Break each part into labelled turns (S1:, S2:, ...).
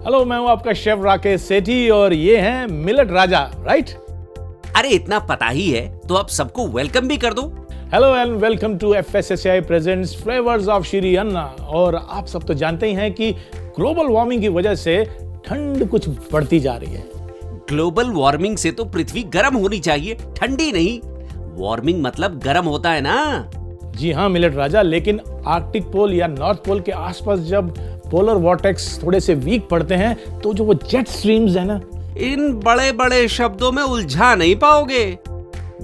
S1: Hello, मैं हूं आपका शेफ राकेश सेठी और ये हैं मिलेट राजा, राइट?
S2: अरे इतना पता ही है तो अब सबको वेलकम भी कर दो।
S1: Hello and welcome to FSSAI presents flavours of Shri Anna. और आप सब तो जानते ही हैं कि ग्लोबल वार्मिंग की वजह से ठंड कुछ बढ़ती जा रही है।
S2: ग्लोबल वार्मिंग से तो पृथ्वी गर्म होनी चाहिए, ठंडी नहीं। वार्मिंग मतलब गर्म होता है ना।
S1: जी हाँ मिलेट राजा, लेकिन आर्कटिक पोल या नॉर्थ पोल के आसपास जब पोलर वॉर्टेक्स थोड़े से वीक पड़ते हैं तो जो वो जेट स्ट्रीम्स है ना,
S2: इन बड़े बड़े शब्दों में उलझा नहीं पाओगे।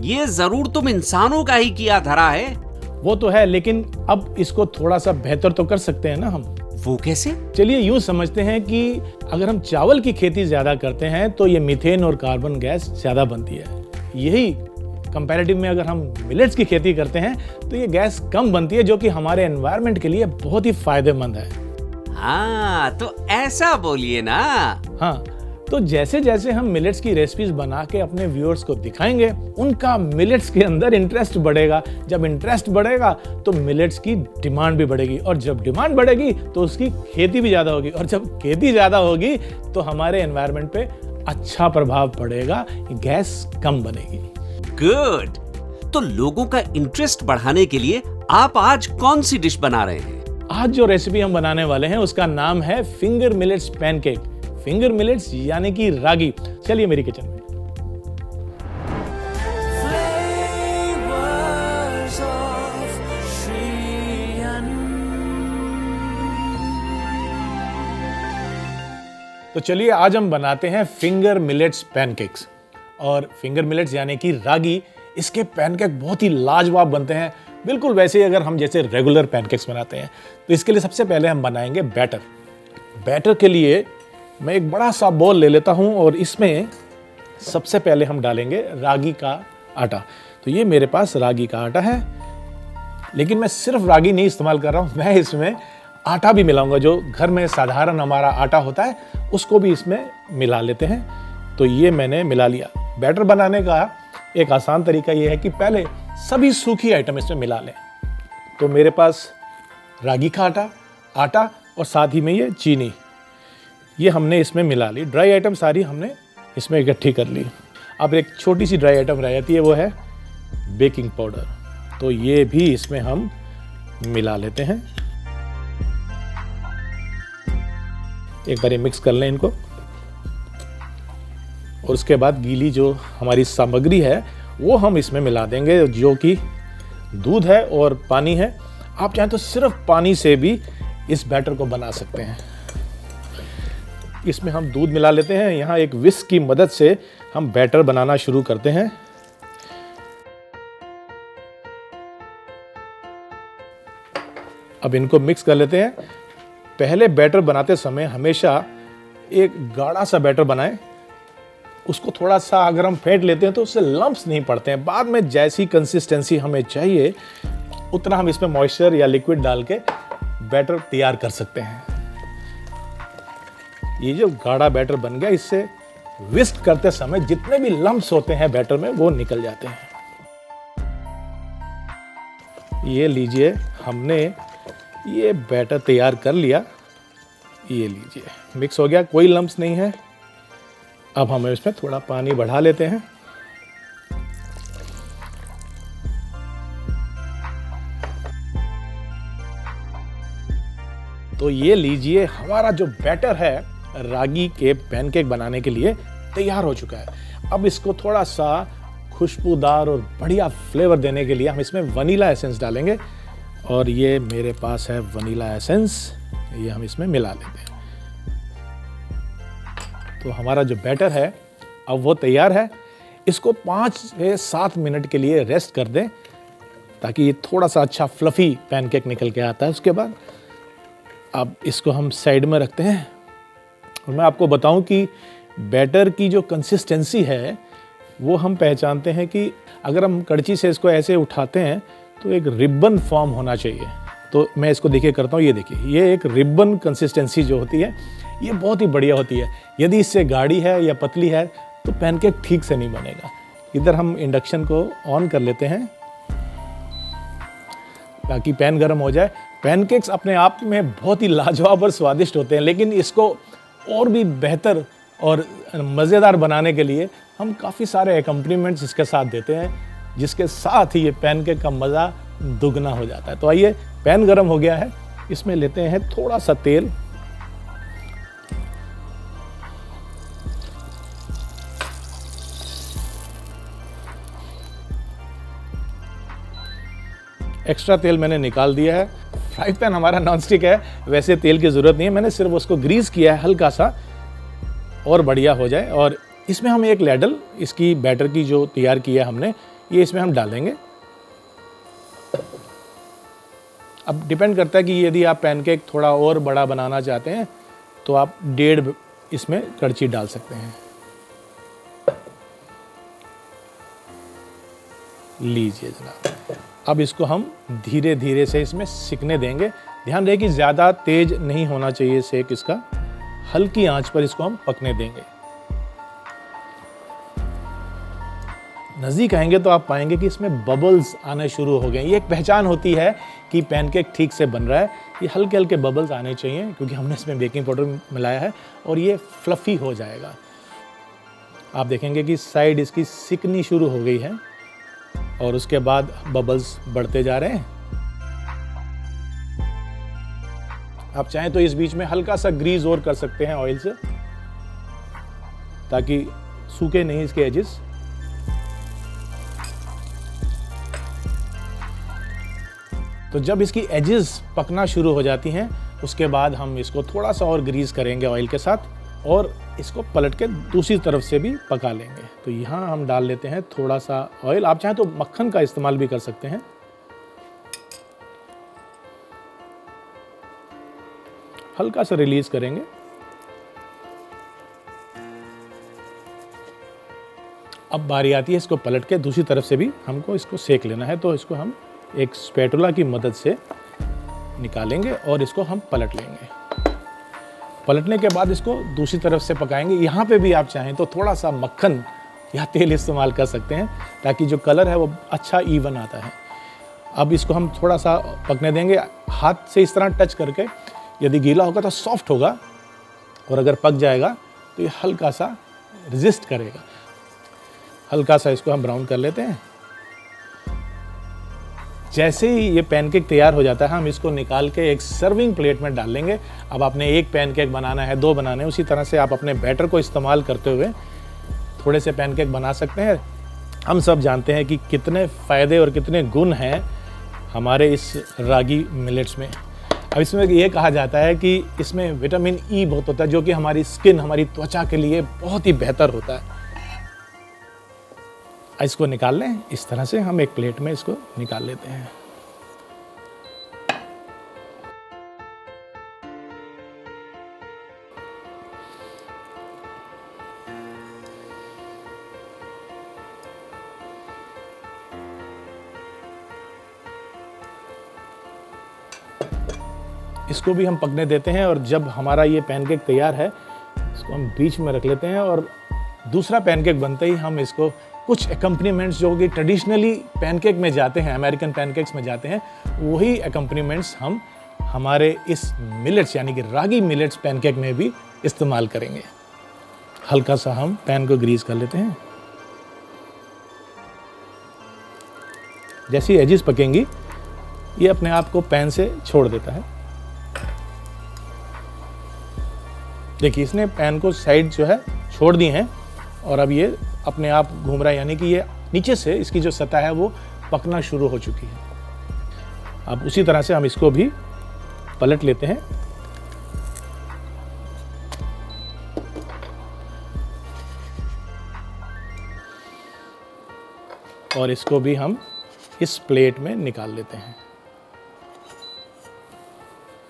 S2: ये जरूर तुम इंसानों का ही किया धरा है।
S1: वो तो है, लेकिन अब इसको थोड़ा सा बेहतर तो कर सकते हैं ना हम।
S2: वो कैसे?
S1: चलिए यूं समझते हैं कि अगर हम चावल की खेती ज्यादा करते हैं तो ये मीथेन और कार्बन गैस ज्यादा बनती है। यही कंपैरेटिव में अगर हम मिलेट्स की खेती करते हैं तो ये गैस कम बनती है, जो कि हमारे एनवायरनमेंट के लिए बहुत ही फायदेमंद है।
S2: हाँ तो ऐसा बोलिए ना।
S1: हाँ, तो जैसे जैसे हम मिलेट्स की रेसिपीज बना के अपने व्यूअर्स को दिखाएंगे, उनका मिलेट्स के अंदर इंटरेस्ट बढ़ेगा। जब इंटरेस्ट बढ़ेगा तो मिलेट्स की डिमांड भी बढ़ेगी, और जब डिमांड बढ़ेगी तो उसकी खेती भी ज्यादा होगी, और जब खेती ज्यादा होगी तो हमारे एनवायरनमेंट पे अच्छा प्रभाव पड़ेगा, गैस कम बनेगी।
S2: गुड। तो लोगों का इंटरेस्ट बढ़ाने के लिए आप आज कौन सी डिश बना रहे हैं?
S1: आज जो रेसिपी हम बनाने वाले हैं उसका नाम है finger millets pancake. Finger millets यानी कि रागी। चलिए मेरी किचन में। तो चलिए आज हम बनाते हैं फिंगर मिलेट्स पैनकेक्स। और फिंगर मिलेट्स यानी कि रागी, इसके पैनकेक बहुत ही लाजवाब बनते हैं, बिल्कुल वैसे ही अगर हम जैसे रेगुलर पैनकेक्स बनाते हैं। तो इसके लिए सबसे पहले हम बनाएंगे बैटर। बैटर के लिए मैं एक बड़ा सा बॉल ले लेता हूं और इसमें सबसे पहले हम डालेंगे रागी का आटा। तो ये मेरे पास रागी का आटा है, लेकिन मैं सिर्फ रागी नहीं इस्तेमाल कर रहा हूं, मैं इसमें आटा भी मिलाऊंगा। जो घर में साधारण हमारा आटा होता है उसको भी इसमें मिला लेते हैं। तो ये मैंने मिला लिया। बैटर बनाने का एक आसान तरीका ये है कि पहले सभी सूखी आइटम इसमें मिला लें। तो मेरे पास रागी का आटा और साथ ही में ये चीनी, ये हमने इसमें मिला ली। ड्राई आइटम सारी हमने इसमें इकट्ठी कर ली। अब एक छोटी सी ड्राई आइटम रह जाती है, वो है बेकिंग पाउडर। तो ये भी इसमें हम मिला लेते हैं। एक बार ये मिक्स कर लें इनको, और उसके बाद गीली जो हमारी सामग्री है वो हम इसमें मिला देंगे, जो कि दूध है और पानी है। आप चाहें तो सिर्फ पानी से भी इस बैटर को बना सकते हैं। इसमें हम दूध मिला लेते हैं। यहाँ एक विस्क की मदद से हम बैटर बनाना शुरू करते हैं। अब इनको मिक्स कर लेते हैं। पहले बैटर बनाते समय हमेशा एक गाढ़ा सा बैटर बनाएं। उसको थोड़ा सा अगर हम फेंट लेते हैं तो उससे लम्प्स नहीं पड़ते हैं। बाद में जैसी कंसिस्टेंसी हमें चाहिए उतना हम इसमें मॉइस्चर या लिक्विड डाल के बैटर तैयार कर सकते हैं। ये जो गाढ़ा बैटर बन गया, इससे विस्क करते समय जितने भी लम्प्स होते हैं बैटर में वो निकल जाते हैं। ये लीजिए, हमने ये बैटर तैयार कर लिया। ये लीजिए, मिक्स हो गया, कोई लम्प्स नहीं है। अब हम इसमें थोड़ा पानी बढ़ा लेते हैं। तो ये लीजिए, हमारा जो बैटर है रागी के पैनकेक बनाने के लिए तैयार हो चुका है। अब इसको थोड़ा सा खुशबूदार और बढ़िया फ्लेवर देने के लिए हम इसमें वनीला एसेंस डालेंगे। और ये मेरे पास है वनीला एसेंस, ये हम इसमें मिला लेते हैं। तो हमारा जो बैटर है अब वो तैयार है। इसको 5 से 7 मिनट के लिए रेस्ट कर दें ताकि ये थोड़ा सा अच्छा फ्लफी पैनकेक निकल के आता है। उसके बाद अब इसको हम साइड में रखते हैं। और मैं आपको बताऊं कि बैटर की जो कंसिस्टेंसी है वो हम पहचानते हैं कि अगर हम कड़ची से इसको ऐसे उठाते हैं तो एक रिबन फॉर्म होना चाहिए। तो मैं इसको देखिए करता हूँ, ये देखिए, ये एक रिबन कंसिस्टेंसी जो होती है ये बहुत ही बढ़िया होती है। यदि इससे गाढ़ी है या पतली है तो पैनकेक ठीक से नहीं बनेगा। इधर हम इंडक्शन को ऑन कर लेते हैं ताकि पैन गर्म हो जाए। पैनकेक्स अपने आप में बहुत ही लाजवाब और स्वादिष्ट होते हैं, लेकिन इसको और भी बेहतर और मज़ेदार बनाने के लिए हम काफ़ी सारे एकम्पनीमेंट्स इसके साथ देते हैं, जिसके साथ ही ये पैनकेक का मज़ा दुगना हो जाता है। तो आइए, पैन गरम हो गया है, इसमें लेते हैं थोड़ा सा तेल। एक्स्ट्रा तेल मैंने निकाल दिया है। फ्राई पैन हमारा नॉनस्टिक है, वैसे तेल की ज़रूरत नहीं है, मैंने सिर्फ उसको ग्रीस किया है हल्का सा और बढ़िया हो जाए। और इसमें हम एक लैडल इसकी बैटर की जो तैयार किया हमने, ये इसमें हम डालेंगे। अब डिपेंड करता है कि यदि आप पैनकेक थोड़ा और बड़ा बनाना चाहते हैं तो आप 1.5 इसमें कड़छी डाल सकते हैं। लीजिए जनाब, अब इसको हम धीरे धीरे से इसमें सिकने देंगे। ध्यान रहे कि ज़्यादा तेज नहीं होना चाहिए सेक इसका, हल्की आंच पर इसको हम पकने देंगे। नज़दीक आएंगे तो आप पाएंगे कि इसमें बबल्स आने शुरू हो गए। ये एक पहचान होती है कि पैनकेक ठीक से बन रहा है। ये हल्के हल्के बबल्स आने चाहिए क्योंकि हमने इसमें बेकिंग पाउडर मिलाया है और ये फ्लफ़ी हो जाएगा। आप देखेंगे कि साइड इसकी सिकनी शुरू हो गई है और उसके बाद बबल्स बढ़ते जा रहे हैं। आप चाहें तो इस बीच में हल्का सा ग्रीस और कर सकते हैं ऑयल से, ताकि सूखे नहीं इसके एजेस। तो जब इसकी एजेस पकना शुरू हो जाती हैं, उसके बाद हम इसको थोड़ा सा और ग्रीस करेंगे ऑयल के साथ और इसको पलट के दूसरी तरफ से भी पका लेंगे। तो यहाँ हम डाल लेते हैं थोड़ा सा ऑयल। आप चाहें तो मक्खन का इस्तेमाल भी कर सकते हैं। हल्का सा रिलीज करेंगे। अब बारी आती है इसको पलट के दूसरी तरफ से भी हमको इसको सेक लेना है। तो इसको हम एक स्पैटुला की मदद से निकालेंगे और इसको हम पलट लेंगे। पलटने के बाद इसको दूसरी तरफ से पकाएंगे। यहाँ पे भी आप चाहें तो थोड़ा सा मक्खन या तेल इस्तेमाल कर सकते हैं, ताकि जो कलर है वो अच्छा इवन आता है। अब इसको हम थोड़ा सा पकने देंगे, हाथ से इस तरह टच करके। यदि गीला होगा तो सॉफ्ट होगा और अगर पक जाएगा तो ये हल्का सा रेजिस्ट करेगा। हल्का सा इसको हम ब्राउन कर लेते हैं। जैसे ही ये पैनकेक तैयार हो जाता है, हम इसको निकाल के एक सर्विंग प्लेट में डाल लेंगे। अब आपने एक पैनकेक बनाना है, 2 बनाने हैं, उसी तरह से आप अपने बैटर को इस्तेमाल करते हुए थोड़े से पैनकेक बना सकते हैं। हम सब जानते हैं कि कितने फ़ायदे और कितने गुण हैं हमारे इस रागी मिलेट्स में। अब इसमें ये कहा जाता है कि इसमें विटामिन ई बहुत होता है, जो कि हमारी स्किन, हमारी त्वचा के लिए बहुत ही बेहतर होता है। इसको निकाल लें। इस तरह से हम एक प्लेट में इसको निकाल लेते हैं। इसको भी हम पकने देते हैं और जब हमारा ये पैनकेक तैयार है, इसको हम बीच में रख लेते हैं और दूसरा पैनकेक बनते ही हम इसको कुछ एकम्पनीमेंट्स जो कि ट्रेडिशनली पैनकेक में जाते हैं, अमेरिकन पैनकेक्स में जाते हैं, वही एकम्पनीमेंट्स हम हमारे इस मिलेट्स यानी कि रागी मिलेट्स पैनकेक में भी इस्तेमाल करेंगे। हल्का सा हम पैन को ग्रीस कर लेते हैं। जैसी एजेस पकेंगी, ये अपने आप को पैन से छोड़ देता है। देखिए, इसने पैन को साइड जो है छोड़ दी हैं और अब ये अपने आप घूम रहा है, यानी कि ये नीचे से इसकी जो सतह है वो पकना शुरू हो चुकी है। अब उसी तरह से हम इसको भी पलट लेते हैं। और इसको भी हम इस प्लेट में निकाल लेते हैं।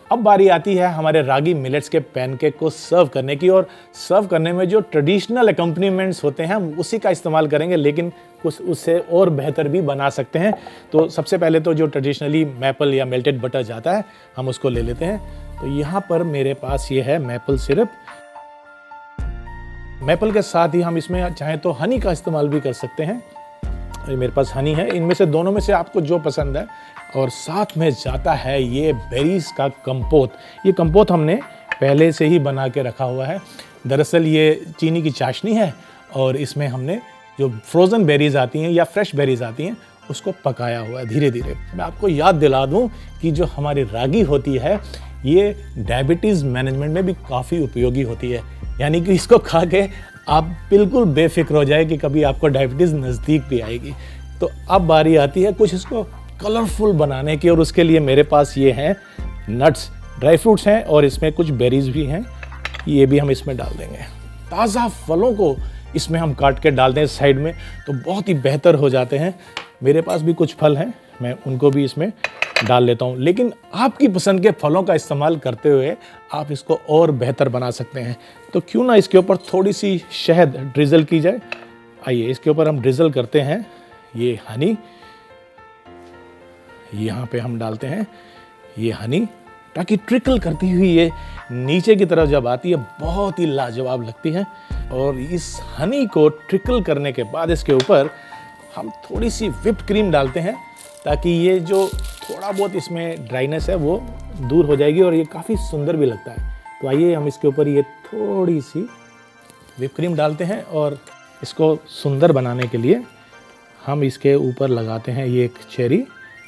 S1: अब बारी आती है हमारे रागी मिलेट्स के पैनकेक को सर्व करने की, और सर्व करने में जो ट्रेडिशनल एकम्पनीमेंट्स होते हैं हम उसी का इस्तेमाल करेंगे, लेकिन कुछ उससे और बेहतर भी बना सकते हैं। तो सबसे पहले तो जो ट्रेडिशनली मैपल या मेल्टेड बटर जाता है, हम उसको ले लेते हैं। तो यहाँ पर मेरे पास ये है मैपल सिरप। मैपल के साथ ही हम इसमें चाहें तो हनी का इस्तेमाल भी कर सकते हैं। मेरे पास हनी है, इनमें से दोनों में से आपको जो पसंद है। और साथ में जाता है ये बेरीज का कंपोत। ये कंपोत हमने पहले से ही बना के रखा हुआ है। दरअसल ये चीनी की चाशनी है और इसमें हमने जो फ्रोज़न बेरीज आती हैं या फ्रेश बेरीज आती हैं उसको पकाया हुआ है धीरे धीरे। मैं आपको याद दिला दूं कि जो हमारी रागी होती है ये डायबिटीज़ मैनेजमेंट में भी काफ़ी उपयोगी होती है, यानी कि इसको खा के आप बिल्कुल बेफिक्र हो जाए कि कभी आपको डायबिटीज़ नज़दीक भी आएगी। तो अब बारी आती है कुछ इसको कलरफुल बनाने की, और उसके लिए मेरे पास ये हैं नट्स, ड्राई फ्रूट्स हैं और इसमें कुछ बेरीज भी हैं, ये भी हम इसमें डाल देंगे। ताज़ा फलों को इसमें हम काट के डाल दें साइड में तो बहुत ही बेहतर हो जाते हैं। मेरे पास भी कुछ फल हैं, मैं उनको भी इसमें डाल लेता हूँ, लेकिन आपकी पसंद के फलों का इस्तेमाल करते हुए आप इसको और बेहतर बना सकते हैं। तो क्यों ना इसके ऊपर थोड़ी सी शहद ड्रिजल की जाए। आइए इसके ऊपर हम ड्रिजल करते हैं ये हनी, यहाँ पे हम डालते हैं ये हनी, ताकि ट्रिकल करती हुई ये नीचे की तरफ जब आती है बहुत ही लाजवाब लगती है। और इस हनी को ट्रिकल करने के बाद इसके ऊपर हम थोड़ी सी व्हिप्ड क्रीम डालते हैं ताकि ये जो थोड़ा बहुत इसमें ड्राइनेस है वो दूर हो जाएगी और ये काफ़ी सुंदर भी लगता है। तो आइए हम इसके ऊपर ये थोड़ी सी व्हिप्ड क्रीम डालते हैं और इसको सुंदर बनाने के लिए हम इसके ऊपर लगाते हैं ये एक चेरी,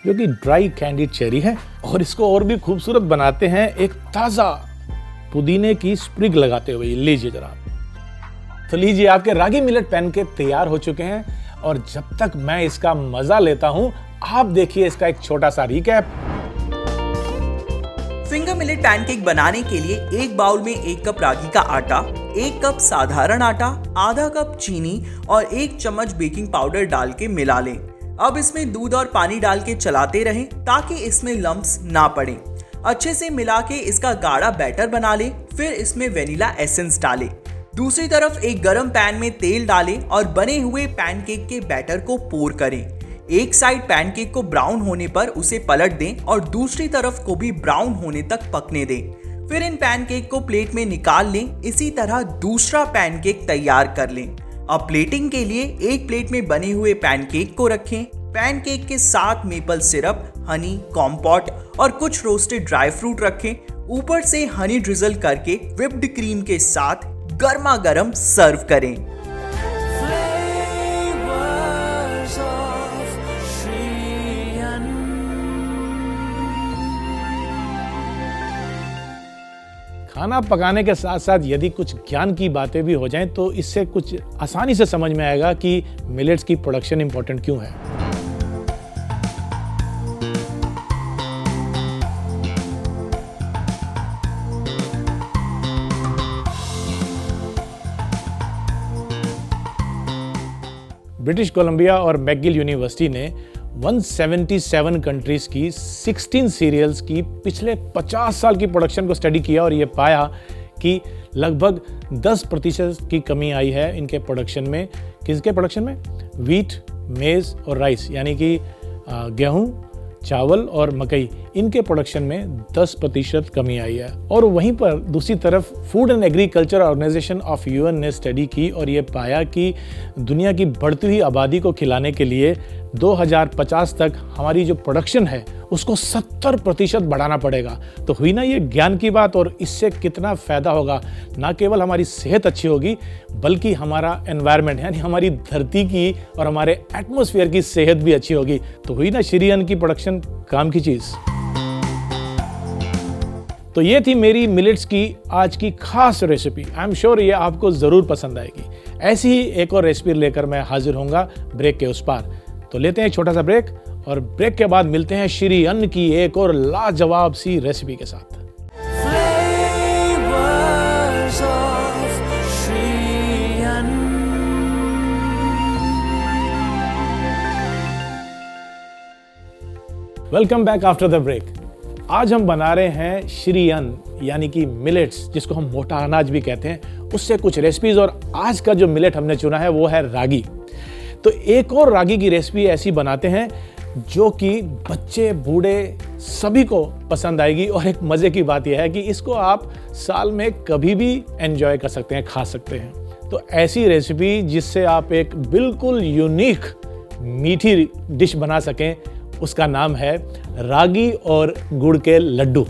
S1: जो कि ड्राई कैंडिड चेरी है, और इसको और भी खूबसूरत बनाते हैं एक ताज़ा पुदीने की स्प्रिग लगाते हुए। लीजिए जरा। तो लीजिए आपके रागी मिलेट पैनकेक तैयार हो चुके हैं, और जब तक मैं इसका मजा लेता हूं आप देखिए इसका एक छोटा सा रिकैप।
S3: फिंगर मिलेट पैनकेक बनाने के लिए एक बाउल में 1 कप रागी का आटा, 1 कप साधारण आटा, आधा कप चीनी और 1 चम्मच बेकिंग पाउडर डाल के मिला लें। अब इसमें दूध और पानी डाल के चलाते रहें ताकि इसमें लम्प्स ना पड़े। अच्छे से मिला के इसका गाढ़ा बैटर बना लें। फिर इसमें वेनिला एसेंस डालें। दूसरी तरफ एक गरम पैन में तेल डालें और बने हुए पैनकेक के बैटर को पोर करें। एक साइड पैनकेक को ब्राउन होने पर उसे पलट दें और दूसरी तरफ को भी ब्राउन होने तक पकने दें। फिर इन पैनकेक को प्लेट में निकाल लें। इसी तरह दूसरा पैनकेक तैयार कर लें। अब प्लेटिंग के लिए एक प्लेट में बने हुए पैनकेक को रखें। पैनकेक के साथ मेपल सिरप, हनी, कॉम्पोट और कुछ रोस्टेड ड्राई फ्रूट रखें। ऊपर से हनी ड्रिजल करके व्हिप्ड क्रीम के साथ गर्मा गर्म सर्व करें।
S1: खाना पकाने के साथ साथ यदि कुछ ज्ञान की बातें भी हो जाएं तो इससे कुछ आसानी से समझ में आएगा कि मिलेट्स की प्रोडक्शन इंपॉर्टेंट क्यों है। ब्रिटिश कोलंबिया और मैकगिल यूनिवर्सिटी ने 177 कंट्रीज की 16 सीरियल्स की पिछले 50 साल की प्रोडक्शन को स्टडी किया और ये पाया कि लगभग 10% की कमी आई है इनके प्रोडक्शन में। किसके प्रोडक्शन में? व्हीट, मेज़ और राइस, यानी कि गेहूं, चावल और मकई, इनके प्रोडक्शन में 10% कमी आई है। और वहीं पर दूसरी तरफ food and agriculture organisation of UN ने स्टडी की और ये पाया कि दुनिया की बढ़ती हुई आबादी को खिलाने के लिए 2050 तक हमारी जो प्रोडक्शन है उसको 70% बढ़ाना पड़ेगा। तो हुई ना ये ज्ञान की बात, और इससे कितना फ़ायदा होगा। ना केवल हमारी सेहत अच्छी होगी बल्कि हमारा एनवायरनमेंट यानी हमारी धरती की और हमारे एटमॉस्फेयर की सेहत भी अच्छी होगी। तो हुई ना श्री अन्न की प्रोडक्शन काम की चीज़। तो ये थी मेरी मिलेट्स की आज की खास रेसिपी। आई एम श्योर ये आपको ज़रूर पसंद आएगी। ऐसी ही एक और रेसिपी लेकर मैं हाजिर होऊंगा ब्रेक के उस पार। तो लेते हैं एक छोटा सा ब्रेक, और ब्रेक के बाद मिलते हैं श्री अन्न की एक और लाजवाब सी रेसिपी के साथ। Welcome back after the break. आज हम बना रहे हैं श्री अन्न यानी कि मिलेट्स, जिसको हम मोटा अनाज भी कहते हैं, उससे कुछ रेसिपीज। और आज का जो मिलेट हमने चुना है वो है रागी। तो एक और रागी की रेसिपी ऐसी बनाते हैं जो कि बच्चे बूढ़े सभी को पसंद आएगी। और एक मज़े की बात यह है कि इसको आप साल में कभी भी एंजॉय कर सकते हैं, खा सकते हैं। तो ऐसी रेसिपी जिससे आप एक बिल्कुल यूनिक मीठी डिश बना सकें, उसका नाम है रागी और गुड़ के लड्डू।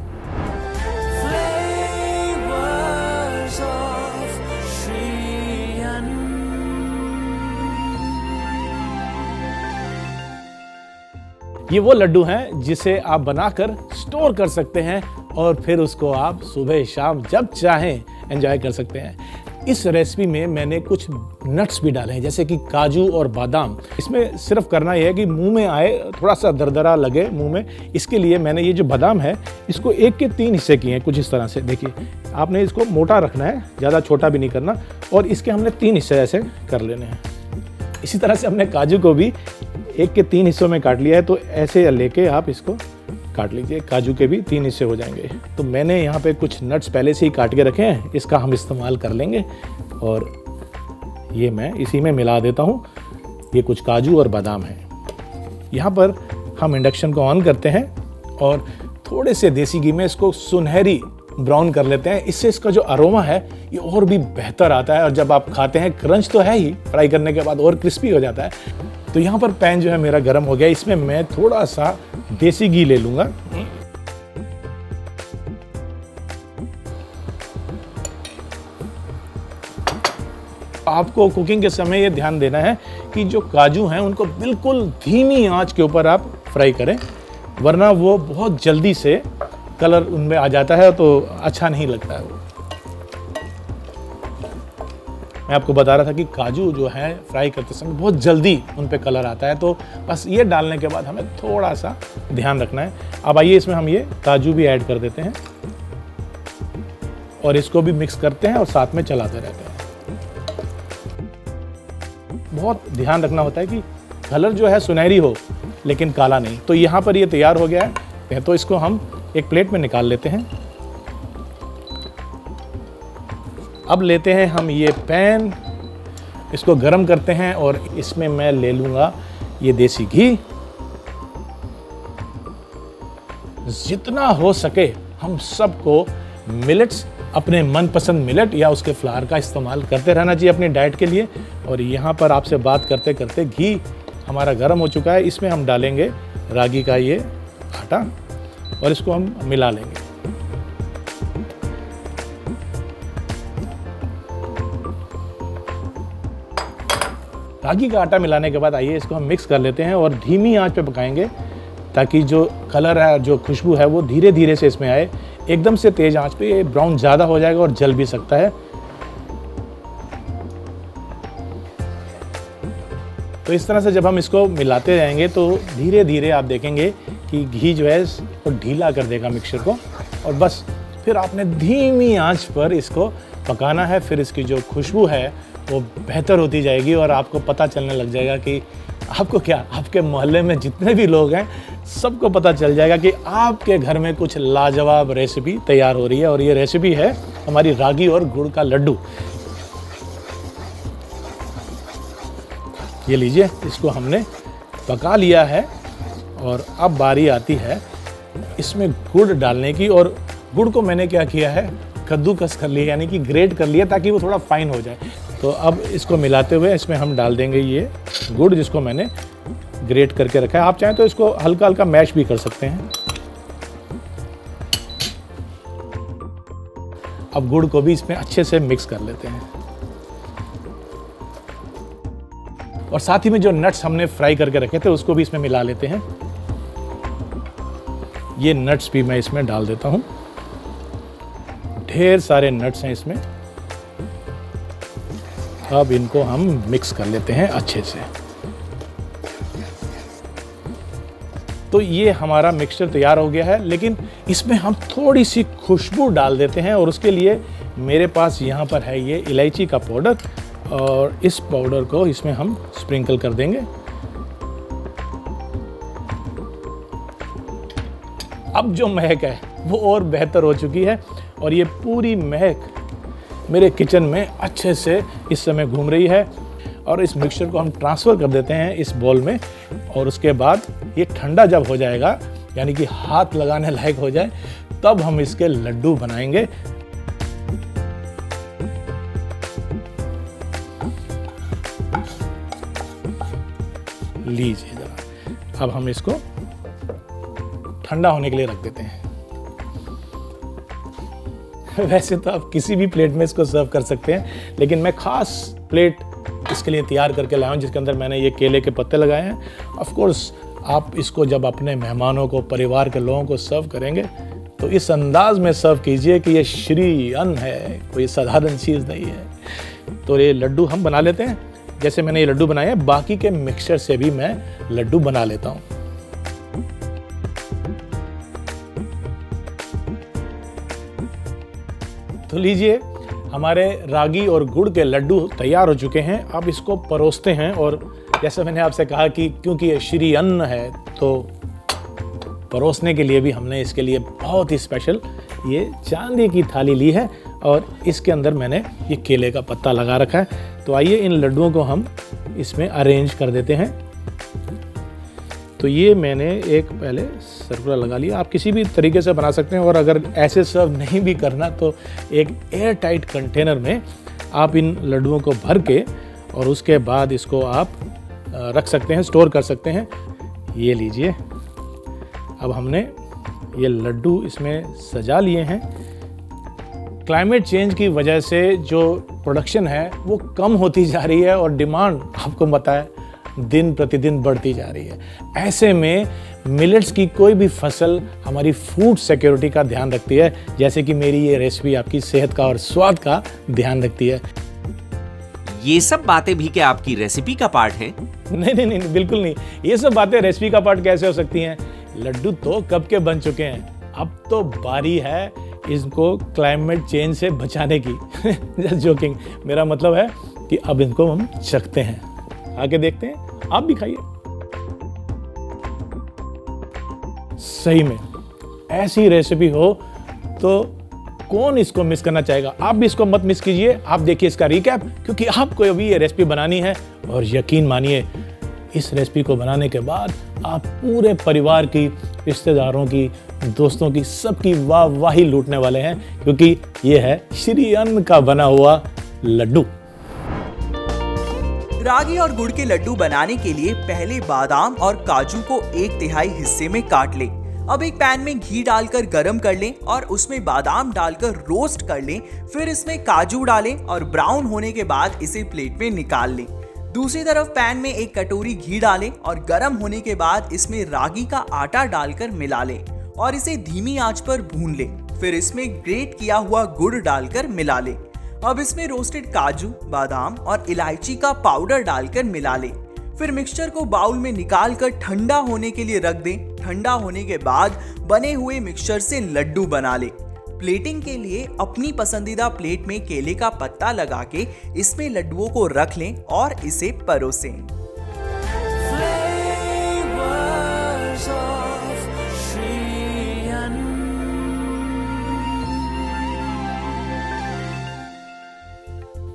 S1: ये वो लड्डू हैं जिसे आप बनाकर स्टोर कर सकते हैं और फिर उसको आप सुबह शाम जब चाहें एंजॉय कर सकते हैं। इस रेसिपी में मैंने कुछ नट्स भी डाले हैं, जैसे कि काजू और बादाम। इसमें सिर्फ करना यह है कि मुंह में आए, थोड़ा सा दरदरा लगे मुंह में, इसके लिए मैंने ये जो बादाम है इसको 1 के 3 हिस्से किए हैं कुछ इस तरह से। देखिए, आपने इसको मोटा रखना है, ज़्यादा छोटा भी नहीं करना, और इसके हमने 3 हिस्से ऐसे कर लेने हैं। इसी तरह से हमने काजू को भी 1 के 3 हिस्सों में काट लिया है, तो ऐसे लेके आप इसको काट लीजिए। काजू के भी 3 हिस्से हो जाएंगे। तो मैंने यहाँ पे कुछ नट्स पहले से ही काट के रखे हैं, इसका हम इस्तेमाल कर लेंगे और ये मैं इसी में मिला देता हूँ। ये कुछ काजू और बादाम है। यहाँ पर हम इंडक्शन को ऑन करते हैं और थोड़े से देसी घी में इसको सुनहरी ब्राउन कर लेते हैं। इससे इसका जो अरोमा है ये और भी बेहतर आता है, और जब आप खाते हैं क्रंच तो है ही, फ्राई करने के बाद और क्रिस्पी हो जाता है। तो यहाँ पर पैन जो है मेरा गर्म हो गया, इसमें मैं थोड़ा सा देसी घी ले लूँगा। आपको कुकिंग के समय ये ध्यान देना है कि जो काजू हैं उनको बिल्कुल धीमी आंच के ऊपर आप फ्राई करें, वरना वो बहुत जल्दी से कलर उनमें आ जाता है तो अच्छा नहीं लगता है वो। मैं आपको बता रहा था कि काजू जो है फ्राई करते समय बहुत जल्दी उन पे कलर आता है, तो बस ये डालने के बाद हमें थोड़ा सा ध्यान रखना है। अब आइए इसमें हम ये काजू भी ऐड कर देते हैं और इसको भी मिक्स करते हैं और साथ में चलाते रहते हैं। बहुत ध्यान रखना होता है कि कलर जो है सुनहरी हो लेकिन काला नहीं। तो यहाँ पर ये तैयार हो गया है, तो इसको हम एक प्लेट में निकाल लेते हैं। अब लेते हैं हम ये पैन, इसको गरम करते हैं और इसमें मैं ले लूँगा ये देसी घी। जितना हो सके हम सबको मिलेट्स, अपने मनपसंद मिलेट या उसके फ्लावर का इस्तेमाल करते रहना चाहिए अपनी डाइट के लिए। और यहाँ पर आपसे बात करते करते घी हमारा गर्म हो चुका है, इसमें हम डालेंगे रागी का ये आटा और इसको हम मिला लेंगे। रागी का आटा मिलाने के बाद आइए इसको हम मिक्स कर लेते हैं और धीमी आंच पे पकाएंगे, ताकि जो कलर है, जो खुशबू है वो धीरे धीरे से इसमें आए। एकदम से तेज आंच पे ये ब्राउन ज़्यादा हो जाएगा और जल भी सकता है। तो इस तरह से जब हम इसको मिलाते जाएंगे तो धीरे धीरे आप देखेंगे कि घी जो है वो ढीला कर देगा मिक्सचर को, और बस फिर आपने धीमी आंच पर इसको पकाना है। फिर इसकी जो खुशबू है वो बेहतर होती जाएगी और आपको पता चलने लग जाएगा कि आपको क्या, आपके मोहल्ले में जितने भी लोग हैं सबको पता चल जाएगा कि आपके घर में कुछ लाजवाब रेसिपी तैयार हो रही है। और ये रेसिपी है हमारी रागी और गुड़ का लड्डू। ये लीजिए, इसको हमने पका लिया है और अब बारी आती है इसमें गुड़ डालने की। और गुड़ को मैंने क्या किया है, कद्दूकस कर लिया, यानी कि ग्रेट कर लिया ताकि वो थोड़ा फाइन हो जाए। तो अब इसको मिलाते हुए इसमें हम डाल देंगे ये गुड़ जिसको मैंने ग्रेट करके रखा है। आप चाहें तो इसको हल्का हल्का मैश भी कर सकते हैं। अब गुड़ को भी इसमें अच्छे से मिक्स कर लेते हैं और साथ ही में जो नट्स हमने फ्राई करके रखे थे उसको भी इसमें मिला लेते हैं। ये नट्स भी मैं इसमें डाल देता हूं। ढेर सारे नट्स हैं इसमें। अब इनको हम मिक्स कर लेते हैं अच्छे से। तो ये हमारा मिक्सचर तैयार हो गया है, लेकिन इसमें हम थोड़ी सी खुशबू डाल देते हैं और उसके लिए मेरे पास यहाँ पर है ये इलायची का पाउडर, और इस पाउडर को इसमें हम स्प्रिंकल कर देंगे। अब जो महक है वो और बेहतर हो चुकी है और ये पूरी महक मेरे किचन में अच्छे से इस समय घूम रही है। और इस मिक्सचर को हम ट्रांसफ़र कर देते हैं इस बॉल में, और उसके बाद ये ठंडा जब हो जाएगा, यानी कि हाथ लगाने लायक हो जाए, तब हम इसके लड्डू बनाएंगे। लीजिए जरा, अब हम इसको ठंडा होने के लिए रख देते हैं। वैसे तो आप किसी भी प्लेट में इसको सर्व कर सकते हैं, लेकिन मैं खास प्लेट इसके लिए तैयार करके लाया हूँ जिसके अंदर मैंने ये केले के पत्ते लगाए हैं। ऑफ कोर्स आप इसको जब अपने मेहमानों को, परिवार के लोगों को सर्व करेंगे तो इस अंदाज में सर्व कीजिए कि ये श्री अन्न है, कोई साधारण चीज़ नहीं है। तो ये लड्डू हम बना लेते हैं। जैसे मैंने ये लड्डू बनाए हैं, बाकी के मिक्सचर से भी मैं लड्डू बना लेता हूँ। तो लीजिए, हमारे रागी और गुड़ के लड्डू तैयार हो चुके हैं। अब इसको परोसते हैं। और जैसे मैंने आपसे कहा कि क्योंकि ये श्री अन्न है तो परोसने के लिए भी हमने इसके लिए बहुत ही स्पेशल ये चांदी की थाली ली है और इसके अंदर मैंने ये केले का पत्ता लगा रखा है। तो आइए इन लड्डुओं को हम इसमें अरेंज कर देते हैं। तो ये मैंने एक पहले सर्कुलर लगा लिया। आप किसी भी तरीके से बना सकते हैं और अगर ऐसे सर्व नहीं भी करना तो एक एयर टाइट कंटेनर में आप इन लड्डुओं को भर के और उसके बाद इसको आप रख सकते हैं, स्टोर कर सकते हैं। ये लीजिए, अब हमने ये लड्डू इसमें सजा लिए हैं। क्लाइमेट चेंज की वजह से जो प्रोडक्शन है वो कम होती जा रही है और डिमांड आपको पता है दिन प्रतिदिन बढ़ती जा रही है। ऐसे में मिलेट्स की कोई भी फसल हमारी फूड सिक्योरिटी का ध्यान रखती है, जैसे कि मेरी ये रेसिपी आपकी सेहत का और स्वाद का ध्यान रखती है।
S2: ये सब बातें भी क्या आपकी रेसिपी का पार्ट है?
S1: नहीं, बिल्कुल नहीं। ये सब बातें रेसिपी का पार्ट कैसे हो सकती हैं? लड्डू तो कब के बन चुके हैं, अब तो बारी है इसको क्लाइमेट चेंज से बचाने की। जस्ट जोकिंग, मेरा मतलब है कि अब इनको हम चखते हैं। आके देखते हैं, आप भी खाइए। सही में ऐसी रेसिपी हो तो कौन इसको मिस करना चाहेगा? आप भी इसको मत मिस कीजिए। आप देखिए इसका रिकैप, क्योंकि आपको अभी ये रेसिपी बनानी है और यकीन मानिए इस रेसिपी को बनाने के बाद आप पूरे परिवार की, रिश्तेदारों की, दोस्तों की, सबकी वाहवाही लूटने वाले हैं, क्योंकि ये है श्री अन्न का बना हुआ लड्डू।
S3: रागी और गुड़ के लड्डू बनाने के लिए पहले बादाम और काजू को 1/3 हिस्से में काट लें। अब एक पैन में घी डालकर गरम कर लें और उसमें बादाम डालकर रोस्ट कर लें। फिर इसमें काजू डालें और ब्राउन होने के बाद इसे प्लेट में निकाल लें। दूसरी तरफ पैन में एक कटोरी घी डालें और गरम होने के बाद इसमें रागी का आटा डालकर मिला लें और इसे धीमी आंच पर भून लें। फिर इसमें ग्रेट किया हुआ गुड़ डालकर मिला लें। अब इसमें रोस्टेड काजू, बादाम और इलायची का पाउडर डालकर मिला लें। फिर मिक्सचर को बाउल में निकालकर ठंडा होने के लिए रख दें। ठंडा होने के बाद बने हुए मिक्सचर से लड्डू बना लें। प्लेटिंग के लिए अपनी पसंदीदा प्लेट में केले का पत्ता लगा के इसमें लड्डुओं को रख लें और इसे परोसें।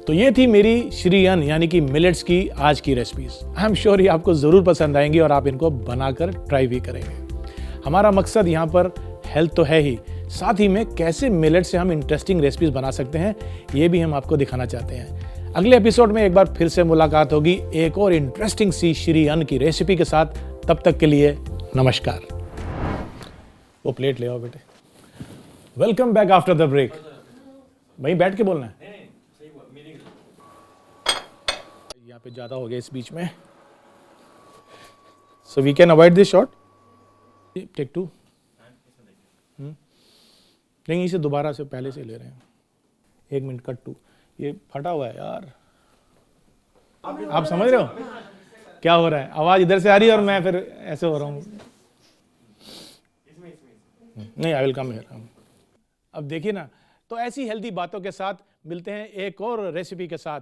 S1: तो ये थी मेरी श्री अन्न यानी कि मिलेट्स की आज की रेसिपीज। आई एम श्योर ये आपको ज़रूर पसंद आएंगी और आप इनको बनाकर ट्राई भी करेंगे। हमारा मकसद यहाँ पर हेल्थ तो है ही, साथ ही में कैसे मिलेट से हम इंटरेस्टिंग रेसिपीज बना सकते हैं ये भी हम आपको दिखाना चाहते हैं। अगले एपिसोड में एक बार फिर से मुलाकात होगी एक और इंटरेस्टिंग सी श्री अन्न की रेसिपी के साथ। तब तक के लिए नमस्कार। वो प्लेट ले आओ बेटे। Welcome back after the break. वहीं बैठ के बोलना है, यहाँ पे ज़्यादा हो गया इस बीच में। So we can avoid this shot. Take 2। नहीं, इसे दोबारा से पहले से ले रहे हैं। 1 मिनट कट 2। ये फटा हुआ है यार। आप समझ रहे हो क्या हो रहा है? आवाज इधर से आ रही है और मैं फिर ऐसे हो रहा हूँ। नहीं, आई विल कम हियर। अब देखिए ना, तो ऐसी हेल्दी बातों के साथ मिलते हैं एक और रेसिपी के साथ।